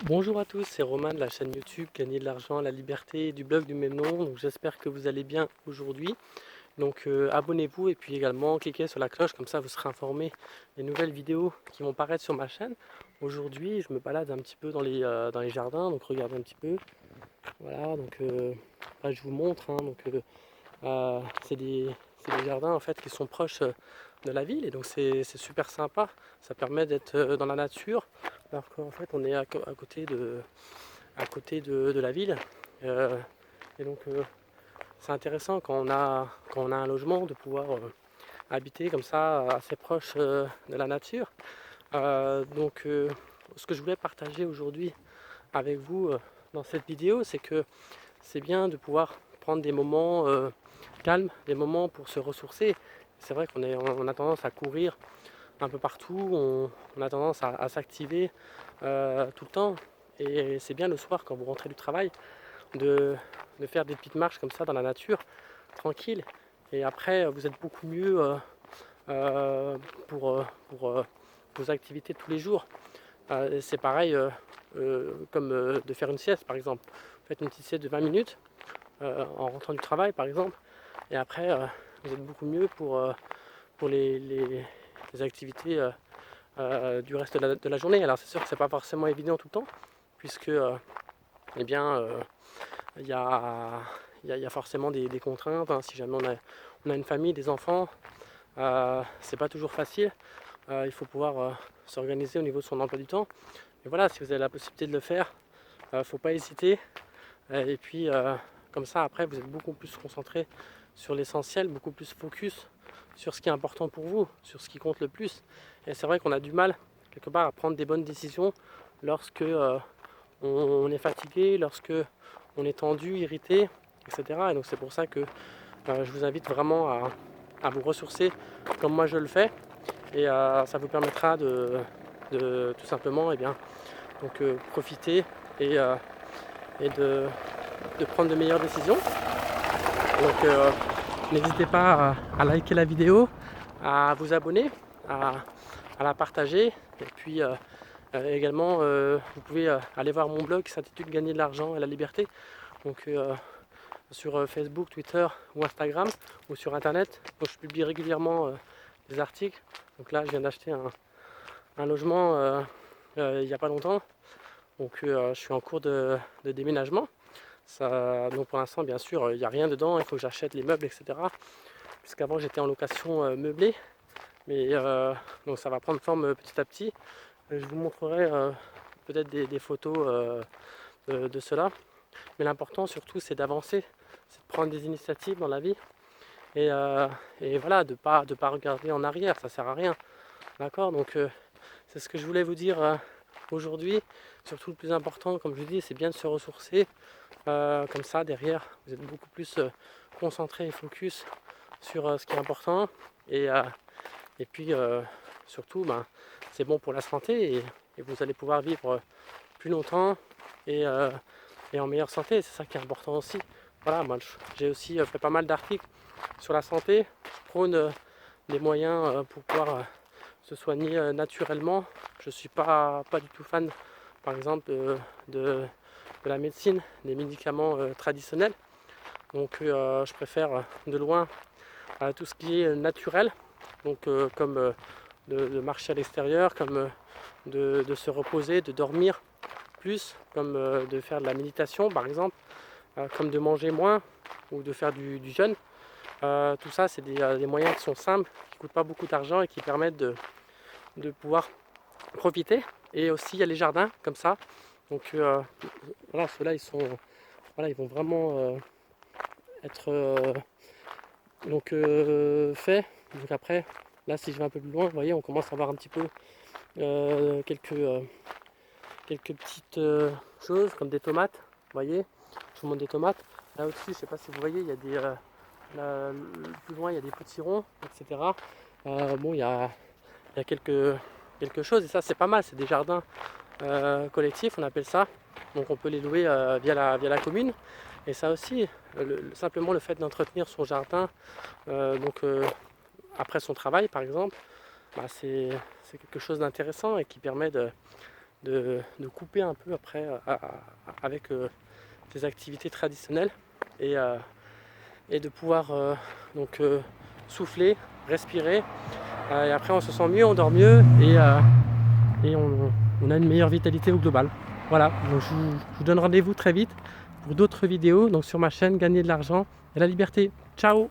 Bonjour à tous, c'est Romain de la chaîne YouTube Gagner de l'argent, la liberté du blog du même nom. Donc j'espère que vous allez bien aujourd'hui. Donc abonnez-vous et puis également cliquez sur la cloche, comme ça vous serez informé des nouvelles vidéos qui vont paraître sur ma chaîne. Aujourd'hui je me balade un petit peu dans les jardins, donc regardez un petit peu. Voilà, donc là je vous montre, hein, c'est des jardins en fait qui sont proches de la ville et donc c'est super sympa. Ça permet d'être dans la nature alors qu'en fait on est à côté de la ville. Euh, et donc c'est intéressant quand on a un logement de pouvoir habiter comme ça assez proche de la nature. Ce que je voulais partager aujourd'hui avec vous dans cette vidéo, c'est que c'est bien de pouvoir prendre des moments calmes, des moments pour se ressourcer. C'est vrai on a tendance à courir un peu partout, on a tendance à s'activer tout le temps. Et c'est bien le soir quand vous rentrez du travail de, de faire des petites marches comme ça dans la nature, tranquille. Et après, vous êtes beaucoup mieux euh, pour vos activités de tous les jours. C'est pareil comme de faire une sieste par exemple. Vous faites une petite sieste de 20 minutes en rentrant du travail par exemple. Et après, vous êtes beaucoup mieux pour les activités du reste de la journée. Alors c'est sûr que c'est pas forcément évident tout le temps, puisque eh bien, il y a, il y a forcément des contraintes, hein. Si jamais on a une famille, des enfants, c'est pas toujours facile. Il faut pouvoir s'organiser au niveau de son emploi du temps. Et voilà, si vous avez la possibilité de le faire, faut pas hésiter. Et puis comme ça, après, vous êtes beaucoup plus concentré sur l'essentiel, beaucoup plus focus sur ce qui est important pour vous, sur ce qui compte le plus. Et c'est vrai qu'on a du mal quelque part à prendre des bonnes décisions lorsque on est fatigué, lorsque on est tendu, irrité, etc. Et donc c'est pour ça que je vous invite vraiment à vous ressourcer comme moi je le fais. Et ça vous permettra de tout simplement profiter et, euh, et de prendre de meilleures décisions. Donc n'hésitez pas à liker la vidéo, à vous abonner, à, à la partager. Et puis également, vous pouvez aller voir mon blog qui s'intitule Gagner de l'argent et la liberté. Donc sur Facebook, Twitter ou Instagram ou sur Internet. Donc, je publie régulièrement des articles. Donc là, je viens d'acheter un logement il n'y a pas longtemps. Donc je suis en cours de déménagement. Donc pour l'instant, bien sûr, il n'y a rien dedans. Il faut que j'achète les meubles, etc. Puisqu'avant, j'étais en location meublée. Mais donc ça va prendre forme petit à petit. Je vous montrerai peut-être des photos de cela. Mais l'important surtout, c'est d'avancer, c'est de prendre des initiatives dans la vie et, euh, et voilà, de pas regarder en arrière, ça sert à rien. D'accord. Donc c'est ce que je voulais vous dire aujourd'hui. Surtout le plus important, comme je vous dis, c'est bien de se ressourcer. Comme ça, derrière, vous êtes beaucoup plus concentré et focus sur ce qui est important. Et, euh, et puis surtout, c'est bon pour la santé et vous allez pouvoir vivre plus longtemps et, euh, et en meilleure santé. C'est ça qui est important aussi. Voilà, moi j'ai aussi fait pas mal d'articles sur la santé. Je prône des moyens pour pouvoir se soigner naturellement. Je ne suis pas du tout fan, par exemple, de la médecine, des médicaments traditionnels. Donc je préfère de loin tout ce qui est naturel, donc comme de marcher à l'extérieur, comme de se reposer, de dormir plus, comme de faire de la méditation par exemple, comme de manger moins ou de faire du jeûne. Tout ça, c'est des moyens qui sont simples, qui ne coûtent pas beaucoup d'argent et qui permettent de pouvoir profiter. Et aussi, il y a les jardins comme ça. Donc voilà, ceux-là, voilà, ils vont vraiment être faits. Donc après, là, si je vais un peu plus loin, vous voyez, on commence à voir un petit peu quelques petites choses comme des tomates. Vous voyez, je vous montre des tomates. Là aussi, je ne sais pas si vous voyez, il y a plus loin, il y a des potirons, etc. Bon, il y a quelque chose et ça, c'est pas mal. C'est des jardins collectifs, on appelle ça. Donc, on peut les louer via la commune. Et ça aussi, simplement le fait d'entretenir son jardin, après son travail, par exemple, c'est quelque chose d'intéressant et qui permet de couper un peu après avec des activités traditionnelles et de pouvoir donc souffler, respirer et après on se sent mieux, on dort mieux et on a une meilleure vitalité au global. Voilà, donc je vous donne rendez-vous très vite pour d'autres vidéos donc sur ma chaîne Gagner de l'argent et la liberté. Ciao!